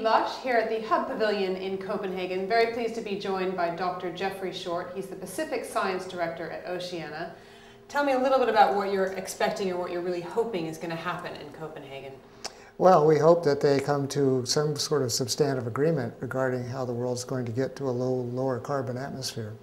Lush here at the Hub Pavilion in Copenhagen. Very pleased to be joined by Dr. Jeffrey Short. He's the Pacific Science Director at Oceana. Tell me a little bit about what you're expecting or what you're really hoping is going to happen in Copenhagen. Well, we hope that they come to some sort of substantive agreement regarding how the world's going to get to a lower carbon atmosphere.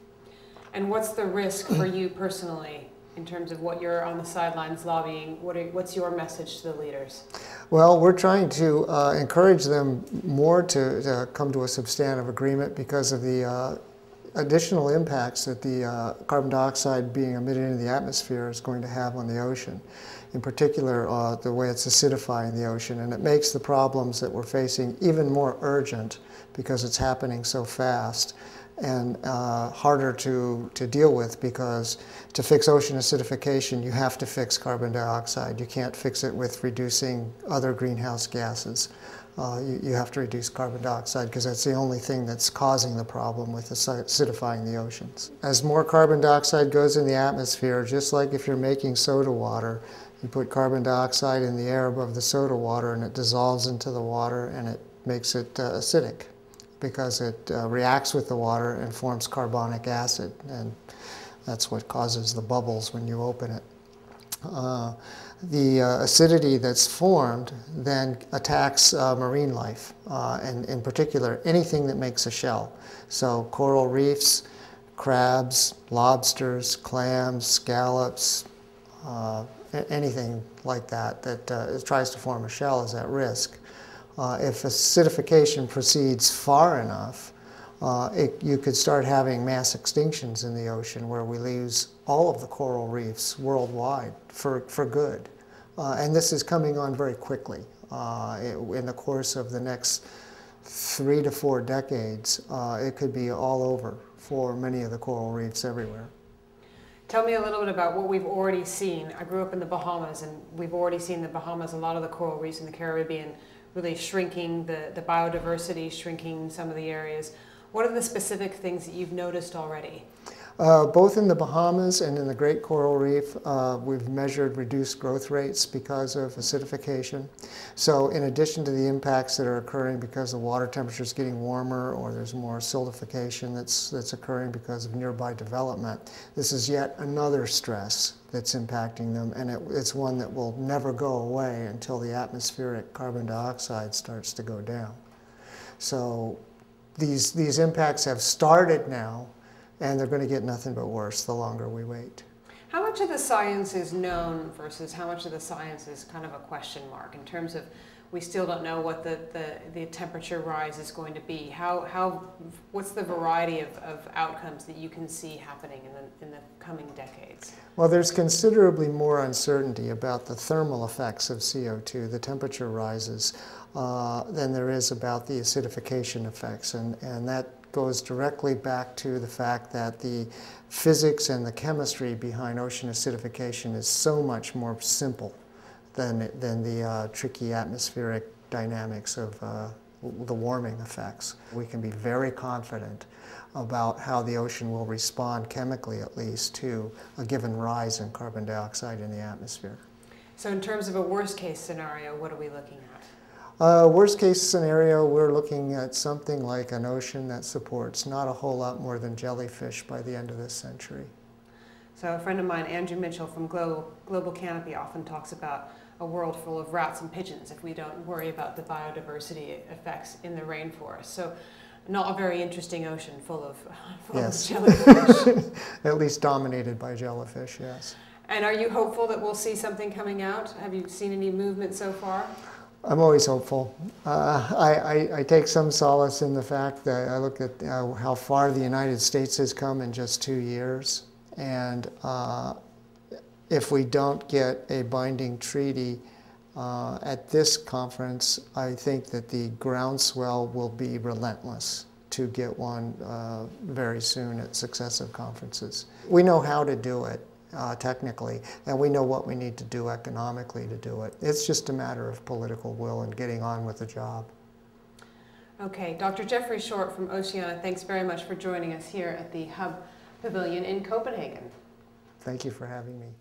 And what's the risk for you personally in terms of what you're on the sidelines lobbying? What's your message to the leaders? Well, we're trying to encourage them more to come to a substantive agreement because of the additional impacts that the carbon dioxide being emitted into the atmosphere is going to have on the ocean. In particular, the way it's acidifying the ocean, and it makes the problems that we're facing even more urgent because it's happening so fast and harder to deal with, because to fix ocean acidification you have to fix carbon dioxide. You can't fix it with reducing other greenhouse gases. You have to reduce carbon dioxide because that's the only thing that's causing the problem with acidifying the oceans. As more carbon dioxide goes in the atmosphere, just like if you're making soda water, you put carbon dioxide in the air above the soda water and it dissolves into the water and it makes it acidic because it reacts with the water and forms carbonic acid, and that's what causes the bubbles when you open it. The acidity that's formed then attacks marine life, and in particular anything that makes a shell. So coral reefs, crabs, lobsters, clams, scallops, anything like that tries to form a shell is at risk. If acidification proceeds far enough, you could start having mass extinctions in the ocean where we lose all of the coral reefs worldwide for good. And this is coming on very quickly. In the course of the next 3 to 4 decades, it could be all over for many of the coral reefs everywhere. Tell me a little bit about what we've already seen. I grew up in the Bahamas, and we've already seen the Bahamas, a lot of the coral reefs in the Caribbean really shrinking, the biodiversity shrinking in some of the areas. What are the specific things that you've noticed already? Both in the Bahamas and in the Great Coral Reef, we've measured reduced growth rates because of acidification. So in addition to the impacts that are occurring because the water temperature is getting warmer or there's more siltification that's occurring because of nearby development, this is yet another stress that's impacting them, and it's one that will never go away until the atmospheric carbon dioxide starts to go down. So these impacts have started now, and they're going to get nothing but worse the longer we wait. How much of the science is known versus how much of the science is kind of a question mark in terms of we still don't know what the temperature rise is going to be? What's the variety of outcomes that you can see happening in the coming decades? Well, there's considerably more uncertainty about the thermal effects of CO2, the temperature rises, than there is about the acidification effects, and that goes directly back to the fact that the physics and the chemistry behind ocean acidification is so much more simple than the tricky atmospheric dynamics of the warming effects. We can be very confident about how the ocean will respond, chemically at least, to a given rise in carbon dioxide in the atmosphere. So in terms of a worst case scenario, what are we looking at? Worst case scenario, we're looking at something like an ocean that supports not a whole lot more than jellyfish by the end of this century. So a friend of mine, Andrew Mitchell from Global Canopy, often talks about a world full of rats and pigeons if we don't worry about the biodiversity effects in the rainforest. So not a very interesting ocean full of jellyfish. At least dominated by jellyfish, yes. And are you hopeful that we'll see something coming out? Have you seen any movement so far? I'm always hopeful. I take some solace in the fact that I look at how far the United States has come in just 2 years. And if we don't get a binding treaty at this conference, I think that the groundswell will be relentless to get one very soon at successive conferences. We know how to do it. Technically, and we know what we need to do economically to do it. It's just a matter of political will and getting on with the job. Okay, Dr. Jeffrey Short from Oceana, thanks very much for joining us here at the Hub Pavilion in Copenhagen. Thank you for having me.